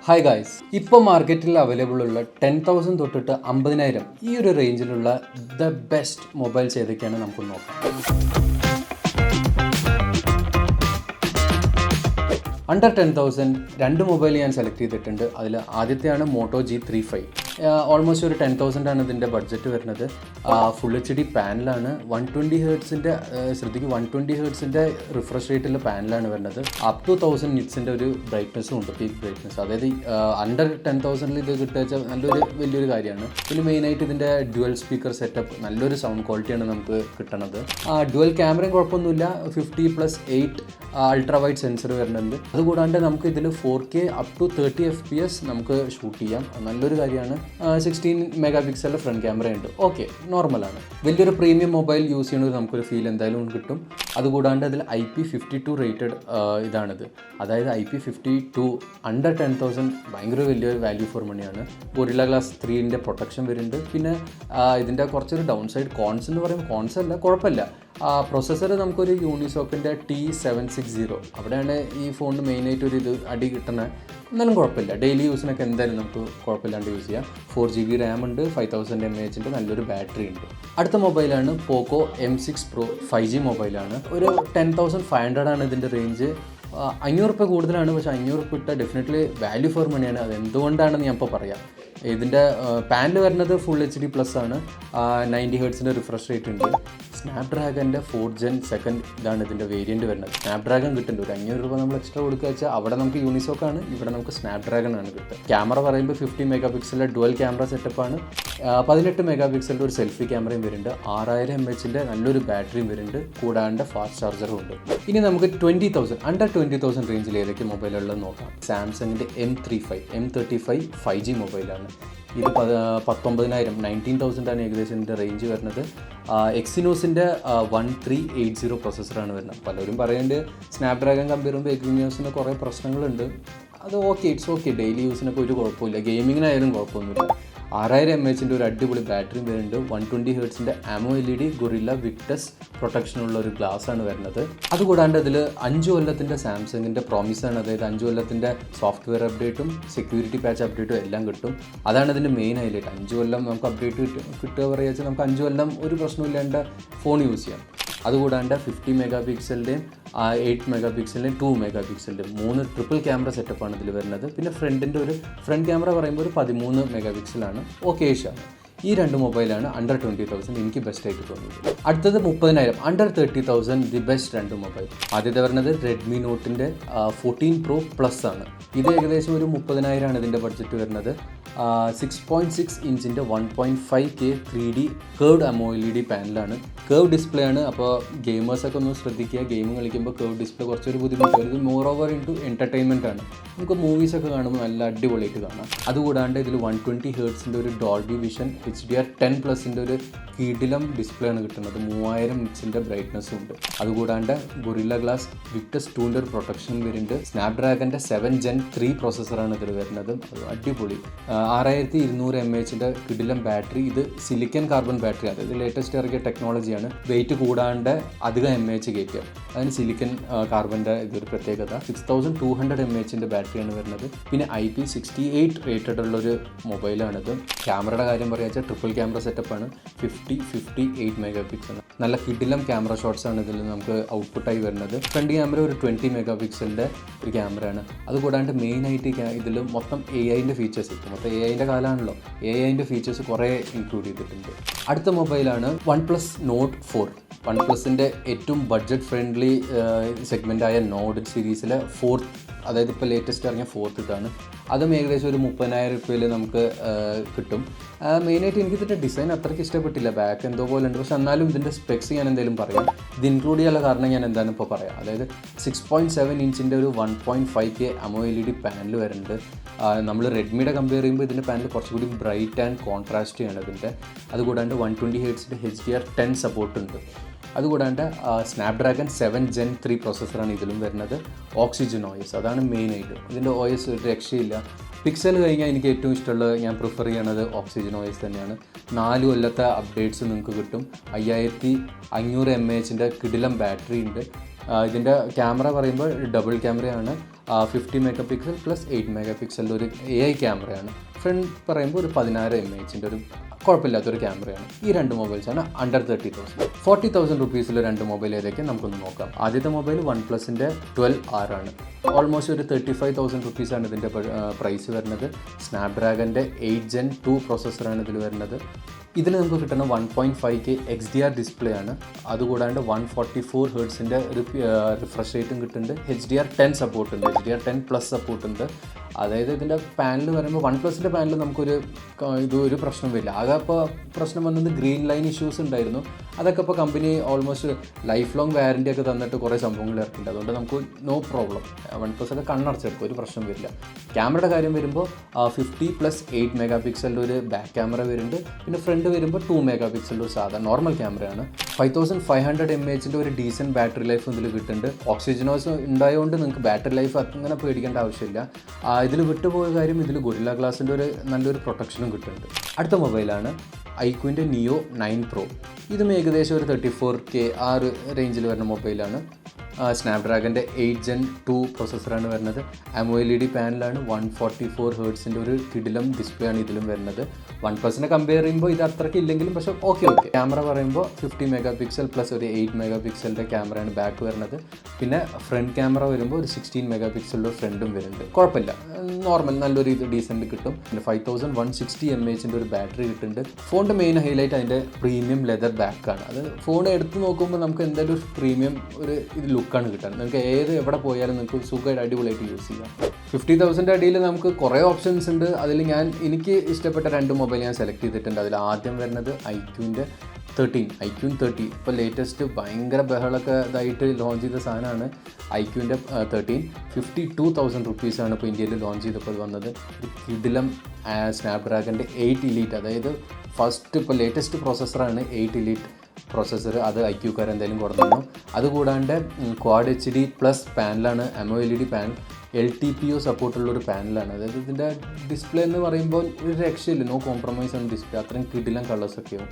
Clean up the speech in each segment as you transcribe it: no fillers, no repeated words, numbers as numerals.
Hi guys, ഇപ്പോൾ മാർക്കറ്റിൽ available ഉള്ള 10,000 തൊട്ടിട്ട് 50,000 ഈ ഒരു റേഞ്ചിലുള്ള ദ ബെസ്റ്റ് മൊബൈൽസ് ഏതൊക്കെയാണ് നമുക്ക് നോക്കാം. അണ്ടർ 10,000 രണ്ട് മൊബൈൽ ഞാൻ സെലക്ട് ചെയ്തിട്ടുണ്ട്. അതിൽ ആദ്യത്തെയാണ് മോട്ടോ G35. ഓൾമോസ്റ്റ് ഒരു 10,000 ആണ് ഇതിൻ്റെ ബഡ്ജറ്റ് വരുന്നത്. Full HD പാനലാണ്. 120 ഹേർട്സിൻ്റെ ശ്രദ്ധിക്കും, 120 ഹേർട്സിൻ്റെ റിഫ്രഷ് റേറ്റുള്ള പാനലാണ് വരുന്നത്. അപ് ടു 1000 നിറ്റ്സിൻ്റെ ഒരു ബ്രൈറ്റ്നസ്സും ഉണ്ട്, പീക്ക് ബ്രൈറ്റ്നസ്. അതായത് അണ്ടർ 10,000 ഇത് കിട്ടുക വലിയൊരു കാര്യമാണ്. പിന്നെ മെയിനായിട്ട് ഇതിൻ്റെ ഡ്യുവൽ സ്പീക്കർ സെറ്റപ്പ്, നല്ലൊരു സൗണ്ട് ക്വാളിറ്റിയാണ് നമുക്ക് കിട്ടുന്നത്. ഡ്യുവൽ ക്യാമറയും കുഴപ്പമൊന്നുമില്ല. 50+8 അൾട്രാ വൈഡ് സെൻസർ വരുന്നുണ്ട്. അതുകൂടാണ്ട് നമുക്ക് ഇതിൽ 4K അപ് ടു 30 FPS നമുക്ക് ഷൂട്ട് ചെയ്യാം. നല്ലൊരു കാര്യമാണ്. 16 മെഗാ പിക്സലിൻ്റെ ഫ്രണ്ട് ക്യാമറ ഉണ്ട്. ഓക്കെ, നോർമലാണ്. വലിയൊരു പ്രീമിയം മൊബൈൽ യൂസ് ചെയ്യുന്നത് നമുക്കൊരു ഫീൽ എന്തായാലും കിട്ടും. അതുകൂടാണ്ട് അതിൽ IP52 റേറ്റഡ് ഇതാണിത്. അതായത് IP52 അണ്ടർ 10,000 ഭയങ്കര വലിയൊരു വാല്യൂ ഫോർ മണിയാണ്. ഗൊറില്ല ഗ്ലാസ് 3ൻ്റെ പ്രൊട്ടക്ഷൻ വരുന്നുണ്ട്. പിന്നെ ഇതിൻ്റെ കുറച്ചൊരു ഡൗൺ സൈഡ് കോൺസ് എന്ന് പറയുമ്പോൾ കോൺസ് അല്ല, കുഴപ്പമില്ല. പ്രൊസസ്സർ നമുക്കൊരു യൂണിസോക്കിൻ്റെ T760, അവിടെയാണ് ഈ ഫോണിന് മെയിനായിട്ട് ഒരു അടി കിട്ടുന്നത്. എന്നാലും കുഴപ്പമില്ല, ഡെയിലി യൂസിനൊക്കെ എന്തായാലും നമുക്ക് കുഴപ്പമില്ലാണ്ട് യൂസ് ചെയ്യാം. 4GB RAM ഉണ്ട്, 5000 mAh നല്ലൊരു ബാറ്ററി ഉണ്ട്. അടുത്ത മൊബൈലാണ് പോക്കോ M6 Pro 5G മൊബൈലാണ്. ഒരു 10,500 ആണ് ഇതിൻ്റെ റേഞ്ച്. 500 രൂപ കൂടുതലാണ്, പക്ഷേ 500 രൂപ ഇട്ടാൽ ഡെഫിനറ്റ്ലി വാല്യൂ ഫോർ മണിയാണ്. അത് എന്തുകൊണ്ടാണെന്ന് ഞാൻ ഇപ്പോൾ പറയാം. ഇതിൻ്റെ പാനൽ വരുന്നത് ഫുൾ HD+ ആണ്. 90 ഹേർട്സിൻ്റെ റിഫ്രഷ് റേറ്റ് ഉണ്ട്. സ്നാപ്ഡ്രാഗൻ്റെ 4th Gen ഇതാണ് ഇതിൻ്റെ വേരിയൻറ്റ് വരുന്നത്. സ്നാപ്ഡ്രാഗൺ കിട്ടുന്നുണ്ട്. ഒരു 500 രൂപ നമ്മൾ എക്സ്ട്രാ കൊടുക്കുക വെച്ചാൽ അവിടെ നമുക്ക് യൂണിസോക്കാണ്, ഇവിടെ നമുക്ക് സ്നാപ്ഡ്രാഗൺ ആണ് കിട്ടുക. ക്യാമറ പറയുമ്പോൾ 50 മെഗാ പിക്സലിൻ്റെ ഡുവൽ ക്യാമറ സെറ്റപ്പാണ്. 18 മെഗാ പിക്സലിൻ്റെ ഒരു സെൽഫി ക്യാമറയും വരുന്നുണ്ട്. 6000 mAh നല്ലൊരു ബാറ്ററിയും വരുന്നുണ്ട്. കൂടാണ്ട് ഫാസ്റ്റ് ചാർജറും ഉണ്ട്. ഇനി നമുക്ക് 20,000 അണ്ടർ 20,000 റേഞ്ചിൽ ഏതൊക്കെ മൊബൈലുള്ളത് നോക്കാം. സാംസങ്ങിൻ്റെ M35 5G മൊബൈലാണ്. ഇത് 19,000 19,000 ആണ് ഏകദേശം ഇതിൻ്റെ റേഞ്ച് വരുന്നത്. എക്സിനോസിൻ്റെ 1380 പ്രൊസസ്സറാണ് വരുന്നത്. പലരും പറയുന്നുണ്ട് സ്നാപ്ഡ്രാഗൺ കമ്പയർ ചെയ്യുമ്പോൾ എക്സിനോസിന് കുറേ പ്രശ്നങ്ങളുണ്ട്. അത് ഓക്കെ, ഇറ്റ്സ് ഓക്കെ. ഡെയിലി യൂസിനൊക്കെ ഒരു കുഴപ്പമില്ല, ഗെയിമിങ്ങിനായാലും കുഴപ്പമൊന്നുമില്ല. 6000 mAh ഒരു അടിപൊളി ബാറ്ററിയും വരുന്നുണ്ട്. 120 ഹേർട്സിൻ്റെ AMOLED ഗൊറില്ല വിക്ടസ് പ്രൊട്ടക്ഷനുള്ള ഒരു ഗ്ലാസ് ആണ് വരുന്നത്. അതുകൂടാണ്ട് അതിൽ 5 കൊല്ലത്തിൻ്റെ സാംസങ്ങിൻ്റെ പ്രോമിസാണ്. അതായത് 5 കൊല്ലത്തിൻ്റെ സോഫ്റ്റ്വെയർ അപ്ഡേറ്റും സെക്യൂരിറ്റി പാച്ച് അപ്ഡേറ്റും എല്ലാം കിട്ടും. അതാണ് ഇതിൻ്റെ മെയിൻ ഹൈലൈറ്റ്. 5 കൊല്ലം നമുക്ക് അപ്ഡേറ്റ് കിട്ടുക പറയുക വെച്ചാൽ നമുക്ക് 5 കൊല്ലം ഒരു പ്രശ്നമില്ലാണ്ട് ഫോൺ യൂസ് ചെയ്യാം. അതുകൂടാണ്ട് 50 മെഗാ പിക്സലിൻ്റെയും 8 മെഗാ പിക്സലിൻ്റെയും 2 മെഗാ പിക്സലിൻ്റെയും 3 ട്രിപ്പിൾ ക്യാമറ സെറ്റപ്പാണ് ഇതിൽ വരുന്നത്. പിന്നെ ഫ്രണ്ട് ക്യാമറ പറയുമ്പോൾ ഒരു 13 മെഗാ പിക്സലാണ്. ഓക്കേഷാണ്. ഈ രണ്ട് മൊബൈലാണ് അണ്ടർ 20,000 എനിക്ക് ബെസ്റ്റായിട്ട് തോന്നിയത്. അടുത്തത് 30,000 അണ്ടർ 30,000 ദി ബെസ്റ്റ് രണ്ട് മൊബൈൽ. ആദ്യത്തെ വരുന്നത് റെഡ്മി നോട്ടിൻ്റെ 14 Pro Plus ആണ്. ഇത് ഏകദേശം ഒരു 30,000 ആണ് ഇതിൻ്റെ ബഡ്ജറ്റ് വരുന്നത്. 6.6 ഇഞ്ചിൻ്റെ 1.5K 3D കേർവ്ഡ് AMOLED പാനലാണ്. കേർവ് ഡിസ്പ്ലേ ആണ്. അപ്പോൾ ഗെയിമേഴ്സൊക്കെ ഒന്ന് ശ്രദ്ധിക്കുക, ഗെയിം കളിക്കുമ്പോൾ കേർവ് ഡിസ്പ്ലേ കുറച്ചൊരു ബുദ്ധിമുട്ടാണ്. ഇത് മോർ ഓവർ എൻ്റർടൈൻമെൻ്റ് ആണ്. നമുക്ക് മൂവീസൊക്കെ കാണുമ്പോൾ നല്ല അടിപൊളിയായിട്ട് കാണാം. അതുകൂടാണ്ട് ഇതിൽ 120 ഹേർട്സിൻ്റെ ഒരു ഡോൾബി വിഷൻ HDR10+ൻ്റെ ഒരു കിടിലം ഡിസ്പ്ലേ ആണ് കിട്ടുന്നത്. 3000 നിറ്റ്സിൻ്റെ ബ്രൈറ്റ്നസ്സും ഉണ്ട്. അതുകൂടാണ്ട് ഗൊറില്ല ഗ്ലാസ് വിക്ടസ് 2ൻ്റെ ഒരു പ്രൊട്ടക്ഷൻ വരുന്നുണ്ട്. സ്നാപ്ഡ്രാഗൻ്റെ 7th Gen 3 പ്രോസസ്സറാണ് ഇതിൽ വരുന്നത്. അത് അടിപൊളി. 6200 mAh കിടിലം ബാറ്ററി. ഇത് സിലിക്കൺ കാർബൺ ബാറ്ററി, അതായത് ലേറ്റസ്റ്റ് ഇറക്കിയ ടെക്നോളജിയാണ്. വെയിറ്റ് കൂടാണ്ട് അധികം mAh കയറ്റുക. അതിന് സിലിക്കൺ കാർബൻ്റെ ഇതൊരു പ്രത്യേകത. 6200 mAh ബാറ്ററിയാണ് വരുന്നത്. പിന്നെ IP68 റേറ്റഡ് ഉള്ളൊരു മൊബൈലാണിത്. ക്യാമറയുടെ കാര്യം പറയുക വെച്ചാൽ ട്രിപ്പിൾ ക്യാമറ സെറ്റപ്പാണ്. 58 മെഗാ പിക്സൽ. നല്ല കിടിലം ക്യാമറ ഷോട്ട്സ് ആണ് ഇതിൽ നമുക്ക് ഔട്ട്പുട്ടായി വരുന്നത്. ഫ്രണ്ട് ക്യാമറ ഒരു 20 മെഗാ പിക്സലിൻ്റെ ഒരു ക്യാമറയാണ്. അതുകൂടാണ്ട് മെയിനായിട്ട് ഇതിൽ മൊത്തം AI-ൻ്റെ ഫീച്ചേഴ്സ് കിട്ടും. മൊത്തം AI-ൻ്റെ കാലമാണല്ലോ. AI-ൻ്റെ ഫീച്ചേഴ്സ് കുറേ ഇൻക്ലൂഡ് ചെയ്തിട്ടുണ്ട്. അടുത്ത മൊബൈലാണ് OnePlus Nord 4. OnePlusൻ്റെ ഏറ്റവും ബഡ്ജറ്റ് ഫ്രണ്ട്ലി സെഗ്മെൻറ്റായ നോഡ് സീരീസിലെ 4th, അതായത് ഇപ്പോൾ ലേറ്റസ്റ്റ് ഇറങ്ങിയ 4th ഇതാണ്. അതും ഏകദേശം ഒരു 30,000 രൂപയിൽ നമുക്ക് കിട്ടും. മെയിനായിട്ട് എനിക്ക് ഇതിൻ്റെ ഡിസൈൻ അത്രയ്ക്ക് ഇഷ്ടപ്പെട്ടില്ല. ബാക്ക് എന്തോ പോലെ ഉണ്ട്. പക്ഷെ എന്നാലും ഇതിൻ്റെ സ്പെക്സ് ഞാൻ എന്തെങ്കിലും പറയാം. ഇത് ഇൻക്ലൂഡ് ചെയ്യാനുള്ള കാരണം ഞാൻ എന്താണ് ഇപ്പോൾ പറയാം. അതായത് 6.7 ഇഞ്ചിൻ്റെ ഒരു 1.5K AMOLED പാനൽ വരുന്നുണ്ട്. നമ്മൾ റെഡ്മിയുടെ കമ്പയർ ചെയ്യുമ്പോൾ ഇതിൻ്റെ പാനൽ കുറച്ചുകൂടി ബ്രൈറ്റ് ആൻഡ് കോൺട്രാസ്റ്റ് ചെയ്യണം ഇതിൻ്റെ. അതുകൂടാണ്ട് 120 ഹേർട്സിൻ്റെ HDR10 സപ്പോർട്ടുണ്ട്. അതുകൂടാണ്ട് സ്നാപ്ഡ്രാഗൺ 7th Gen 3 പ്രോസസ്സറാണ് ഇതിലും വരുന്നത്. ഓക്സിജൻ OS അതാണ് മെയിനായിട്ട്. ഇതിൻ്റെ OS ഒരു രക്ഷയില്ല. പിക്സൽ കഴിഞ്ഞാൽ എനിക്ക് ഏറ്റവും ഇഷ്ടമുള്ളത്, ഞാൻ പ്രിഫർ ചെയ്യണത് ഓക്സിജൻ OS തന്നെയാണ്. 4 കൊല്ലത്തെ അപ്ഡേറ്റ്സ് നിങ്ങൾക്ക് കിട്ടും. 5500 mAh കിടിലം ബാറ്ററി ഉണ്ട്. ഇതിൻ്റെ ക്യാമറ പറയുമ്പോൾ ഡബിൾ ക്യാമറയാണ്. 50 മെഗാ പിക്സൽ പ്ലസ് 8 മെഗാ പിക്സലിൻ്റെ ഒരു AI ക്യാമറയാണ്. ഫ്രണ്ട് പറയുമ്പോൾ ഒരു 16 mAh ഒരു കുഴപ്പമില്ലാത്തൊരു ക്യാമറയാണ്. ഈ രണ്ട് മൊബൈൽസാണ് അണ്ടർ 30,000. 40,000 റുപ്പീസിൽ രണ്ട് മൊബൈൽ ഏതൊക്കെ നമുക്കൊന്ന് നോക്കാം. ആദ്യത്തെ മൊബൈൽ OnePlusൻ്റെ 12R ആണ്. ഓൾമോസ്റ്റ് ഒരു 35,000 റുപ്പീസാണ് ഇതിൻ്റെ പ്രൈസ് വരുന്നത്. സ്നാപ്ഡ്രാഗൻ്റെ 8 Gen 2 പ്രോസസ്സറാണ് ഇതിൽ വരുന്നത്. ഇതിൽ നമുക്ക് കിട്ടുന്ന 1.5K XDR ഡിസ്പ്ലേ ആണ്. അതുകൂടാണ്ട് 144 ഹെർട്സിൻ്റെ റിഫ്രഷ് റേറ്റും കിട്ടുന്നുണ്ട്. HDR10 സപ്പോർട്ട് ഉണ്ട്, HDR10+ സപ്പോർട്ട് ഉണ്ട്. അതായത് ഇതിൻ്റെ പാനൽ പറയുമ്പോൾ OnePlusൻ്റെ പാനൽ നമുക്കൊരു ഇതൊരു പ്രശ്നം വരില്ല. ആകെ ഇപ്പോൾ പ്രശ്നം വന്നത് ഗ്രീൻ ലൈൻ ഇഷ്യൂസ് ഉണ്ടായിരുന്നു. അതൊക്കെ ഇപ്പോൾ company almost life long warranty ഒക്കെ തന്നിട്ട് കുറേ സംഭവങ്ങൾ ഇറക്കിയിട്ടുണ്ട്. അതുകൊണ്ട് നമുക്ക് നോ പ്രോബ്ലം, OnePlus ഒക്കെ കണ്ണടച്ചെടുക്കും, ഒരു പ്രശ്നം വരില്ല. ക്യാമറയുടെ കാര്യം വരുമ്പോൾ 50 + 8 മെഗാ പിക്സലിൻ്റെ ഒരു ബാക്ക് ക്യാമറ വരുന്നുണ്ട്. പിന്നെ ഫ്രണ്ട് വരുമ്പോൾ 2 മെഗാ പിക്സലിൻ്റെ ഒരു സാധാരണ നോർമൽ ക്യാമറയാണ്. 5500 mAhൻ്റെ ഒരു ഡീസൻറ്റ് ബാറ്ററി ലൈഫ് ഇതിൽ കിട്ടുന്നുണ്ട്. ഓക്സിജനോസ് ഉണ്ടായതുകൊണ്ട് നിങ്ങൾക്ക് ബാറ്ററി ലൈഫ് അങ്ങനെ പേടിക്കേണ്ട ആവശ്യമില്ല. ഇതിൽ വിട്ടുപോയ കാര്യം, ഇതിൽ ഗൊറില്ല ഗ്ലാസിൻ്റെ ഒരു നല്ലൊരു പ്രൊട്ടക്ഷനും കിട്ടുന്നുണ്ട്. അടുത്ത മൊബൈലാണ് iQOOൻ്റെ Neo 9 Pro. ഇതും ഏകദേശം ഒരു 34K ആ ഒരു റേഞ്ചിൽ വരുന്ന മൊബൈലാണ്. സ്നാപ്ഡ്രാഗൻ്റെ 8 Gen 2 പ്രോസസ്സറാണ് വരുന്നത്. AMOLED പാനലാണ്. 144 ഹെർട്സിൻ്റെ ഒരു കിടിലം ഡിസ്പ്ലേ ആണ് ഇതിലും വരുന്നത്. OnePlusനെ കമ്പയർ ചെയ്യുമ്പോൾ ഇത് അത്രയ്ക്ക് ഇല്ലെങ്കിലും പക്ഷേ ഓക്കെ. ക്യാമറ പറയുമ്പോൾ 50 മെഗാ പിക്സൽ പ്ലസ് ഒരു 8 മെഗാ പിക്സലിൻ്റെ ക്യാമറയാണ് ബാക്ക് വരുന്നത്. പിന്നെ ഫ്രണ്ട് ക്യാമറ വരുമ്പോൾ ഒരു 16 മെഗാ പിക്സലിൻ്റെ ഫ്രണ്ടും വരുന്നുണ്ട്. കുഴപ്പമില്ല, നോർമൽ നല്ലൊരു ഇത് ഡീസൻറ്റ് കിട്ടും. പിന്നെ 5160 mAhൻ്റെ ഒരു ബാറ്ററി കിട്ടുന്നുണ്ട്. ഫോണിൻ്റെ മെയിൻ ഹൈലൈറ്റ് അതിൻ്റെ പ്രീമിയം ലെതർ ബാക്കാണ്. അത് ഫോൺ എടുത്ത് നോക്കുമ്പോൾ നമുക്ക് എന്തായാലും ഒരു പ്രീമിയം ഒരു ഇത് ലുക്കാണ് കിട്ടുന്നത്. നിങ്ങൾക്ക് എവിടെ പോയാലും നിങ്ങൾക്ക് സുഖമായിട്ട് അടിപൊളിയായിട്ട് യൂസ് ചെയ്യാം. 50,000 അടിയിൽ നമുക്ക് കുറേ ഓപ്ഷൻസ് ഉണ്ട്. അതിൽ എനിക്ക് ഇഷ്ടപ്പെട്ട രണ്ട് മൊബൈൽ ഞാൻ സെലക്ട് ചെയ്തിട്ടുണ്ട്. അതിൽ ആദ്യം വരുന്നത് iQOOൻ്റെ 13, iQOON 30. ഇപ്പോൾ ലേറ്റസ്റ്റ് ഭയങ്കര ബഹളമൊക്കെ ഇതായിട്ട് ലോഞ്ച് ചെയ്ത സാധനമാണ് iQOOൻ്റെ 13. 52,000 റുപ്പീസാണ് ഇപ്പോൾ ഇന്ത്യയിൽ ലോഞ്ച് ചെയ്തപ്പോൾ വന്നത്. കിടിലം സ്നാപ്ഡ്രാഗൻ്റെ 8 Elite, അതായത് ഫസ്റ്റ് ഇപ്പോൾ ലേറ്റസ്റ്റ് പ്രോസസ്സറാണ് 8 Elite പ്രോസസ്സർ. അത് iQOOക്കാർ എന്തായാലും കൊടുക്കുന്നു. അതുകൂടാണ്ട് Quad HD+ പാനലാണ്, AMOLED panel. LTPO സപ്പോർട്ടുള്ളൊരു പാനലാണ്. അതായത് ഇതിൻ്റെ ഡിസ്പ്ലേ എന്ന് പറയുമ്പോൾ ഒരു രക്ഷയില്ല, നോ കോംപ്രമൈസ് ആണ് ഡിസ്പ്ലേ. അത്രയും കിടിലം കളേഴ്സൊക്കെയാവും.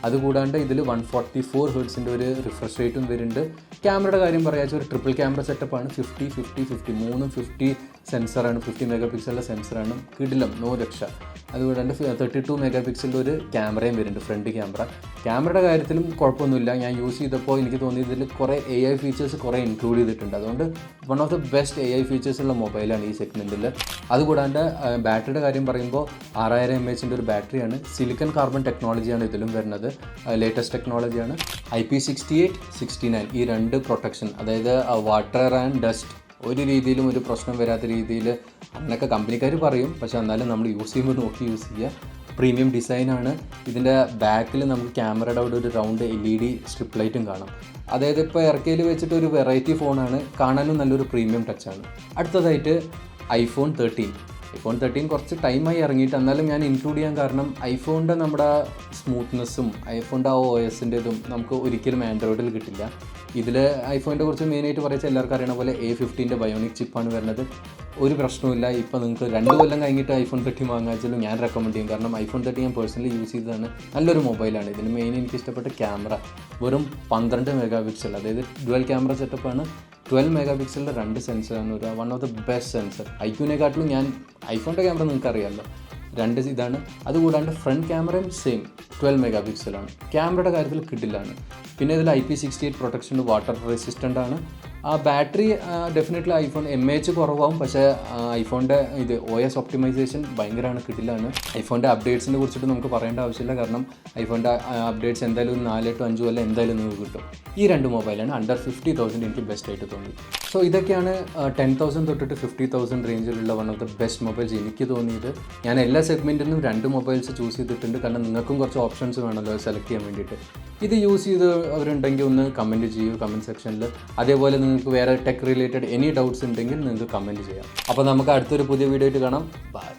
അതുകൂടാണ്ട് ഇതിൽ 144 ഹെർട്സിൻ്റെ ഒരു റിഫ്രഷ് റേറ്റും വരുന്നുണ്ട്. ക്യാമറയുടെ കാര്യം പറയാച്ചാൽ ഒരു ട്രിപ്പിൾ ക്യാമറ സെറ്റപ്പാണ്. 50 മൂന്നും 50 സെൻസറാണ്, 50 മെഗാ പിക്സലിൻ്റെ സെൻസറാണ്. കിടിലം, നോ രക്ഷ. അതുകൂടാണ്ട് 32 മെഗാ പിക്സലിൻ്റെ ഒരു ക്യാമറയും വരുന്നുണ്ട്, ഫ്രണ്ട് ക്യാമറ. ക്യാമറയുടെ കാര്യത്തിലും കുഴപ്പമൊന്നുമില്ല. ഞാൻ യൂസ് ചെയ്തപ്പോൾ എനിക്ക് തോന്നിയത് ഇതിൽ കുറേ AI ഫീച്ചേഴ്സ് കുറേ ഇൻക്ലൂഡ് ചെയ്തിട്ടുണ്ട്. അതുകൊണ്ട് one of the best AI features ഉള്ള മൊബൈലാണ് ഈ സെഗ്മെൻറ്റിൽ. അതുകൂടാണ്ട് ബാറ്ററിയുടെ കാര്യം പറയുമ്പോൾ 6000 mAhൻ്റെ ഒരു ബാറ്ററിയാണ്. സിലിക്കൺ കാർബൺ ടെക്നോളജിയാണ് ഇതിലും വരുന്നത്, ലേറ്റസ്റ്റ് ടെക്നോളജിയാണ്. IP68, 69 ഈ രണ്ട് പ്രൊട്ടക്ഷൻ, അതായത് വാട്ടർ ആൻഡ് ഡസ്റ്റ് ഒരു രീതിയിലും ഒരു പ്രശ്നം വരാത്ത രീതിയിൽ അങ്ങനെയൊക്കെ കമ്പനിക്കാർ പറയും. പക്ഷേ എന്നാലും നമ്മൾ യൂസ് ചെയ്യുമ്പോൾ നോക്കി യൂസ് ചെയ്യുക. പ്രീമിയം ഡിസൈനാണ്. ഇതിൻ്റെ ബാക്കിൽ നമുക്ക് ക്യാമറയുടെ അവിടെ ഒരു റൗണ്ട് LED സ്ട്രിപ്പ് ലൈറ്റും കാണാം. അതായത് ഇപ്പോൾ ഇറക്കിയിൽ വെച്ചിട്ട് ഒരു വെറൈറ്റി ഫോണാണ്, കാണാനും നല്ലൊരു പ്രീമിയം ടച്ചാണ്. അടുത്തതായിട്ട് iPhone 13 കുറച്ച് ടൈമായി ഇറങ്ങിയിട്ട്, എന്നാലും ഞാൻ ഇൻക്ലൂഡ് ചെയ്യാൻ കാരണം ഐഫോണിൻ്റെ നമ്മുടെ സ്മൂത്ത്നെസ്സും ഐഫോണിൻ്റെ ആ OSൻ്റെ ഇതും നമുക്ക് ഒരിക്കലും ആൻഡ്രോയിഡിൽ കിട്ടില്ല. ഇതിൽ ഐഫോണിൻ്റെ കുറിച്ച് മെയിനായിട്ട് പറയുക എല്ലാവർക്കും അറിയണ പോലെ A15 ബയോണിക് ചിപ്പാണ് വരുന്നത്. ഒരു പ്രശ്നമില്ല. ഇപ്പോൾ നിങ്ങൾക്ക് 2 കൊല്ലം കഴിഞ്ഞിട്ട് iPhone 13 വാങ്ങാച്ചാലും ഞാൻ റെക്കമെൻഡ് ചെയ്യും. കാരണം iPhone 13 ഞാൻ പേഴ്സണലി യൂസ് ചെയ്തതാണ്. നല്ലൊരു മൊബൈലാണ്. ഇതിന് മെയിൻ എനിക്ക് ഇഷ്ടപ്പെട്ട ക്യാമറ വെറും 12 മെഗാ പിക്സൽ, അതായത് ഡുവൽ ക്യാമറ സെറ്റപ്പാണ്. 12 മെഗാ പിക്സലിൻ്റെ 2 സെൻസറാണ്, ഒരു one of the best sensor. iQOOനെക്കാട്ടിലും ഞാൻ ഐഫോണിൻ്റെ ക്യാമറ നിങ്ങൾക്ക് അറിയാമല്ലോ, 2 ഇതാണ്. അതുകൂടാണ്ട് ഫ്രണ്ട് ക്യാമറയും സെയിം 12 മെഗാ പിക്സലാണ്. ക്യാമറയുടെ കാര്യത്തിൽ കിടിലാണ്. പിന്നെ ഇതിൽ IP68 പ്രൊട്ടക്ഷൻ, വാട്ടർ റെസിസ്റ്റൻ്റ് ആണ്. ആ ബാറ്ററി ഡെഫിനറ്റ്ലി iPhone mAh കുറവാകും, പക്ഷേ ഐഫോണിൻ്റെ ഇത് OS ഒപ്റ്റിമൈസേഷൻ ഭയങ്കരമാണ്, കിടിലാണ്. ഐഫോണിൻ്റെ അപ്ഡേറ്റ്സിനെ കുറിച്ചിട്ട് നമുക്ക് പറയേണ്ട ആവശ്യമില്ല. കാരണം ഐഫോണിൻ്റെ അപ്ഡേറ്റ്സ് എന്തായാലും 4 to 5 കൊല്ലം എന്തായാലും നിങ്ങൾക്ക് കിട്ടും. ഈ രണ്ട് മൊബൈലാണ് അണ്ടർ 50,000 എനിക്ക് ബെസ്റ്റായിട്ട് തോന്നി. സോ ഇതൊക്കെയാണ് 10,000 തൊട്ടിട്ട് 50,000 റേഞ്ചിലുള്ള one of the best mobiles എനിക്ക് തോന്നിയത്. ഞാൻ എല്ലാ സെഗ്മെൻറ്റിൽ നിന്നും 2 മൊബൈൽസ് ചൂസ് ചെയ്തിട്ടുണ്ട്. കാരണം നിങ്ങൾക്കും കുറച്ച് ഓപ്ഷൻസ് വേണമല്ലോ സെലക്ട് ചെയ്യാൻ വേണ്ടിയിട്ട്. ഇത് യൂസ് ചെയ്ത് അവരുണ്ടെങ്കിൽ ഒന്ന് കമൻറ്റ് ചെയ്യൂ കമൻറ്റ് സെക്ഷനിൽ. അതേപോലെ നിങ്ങൾക്ക് വേറെ ടെക് റിലേറ്റഡ് എനി ഡൗട്ട്സ് ഉണ്ടെങ്കിൽ നിങ്ങൾക്ക് കമൻറ്റ് ചെയ്യാം. അപ്പോൾ നമുക്ക് അടുത്തൊരു പുതിയ വീഡിയോ ആയിട്ട് കാണാം. ബൈ.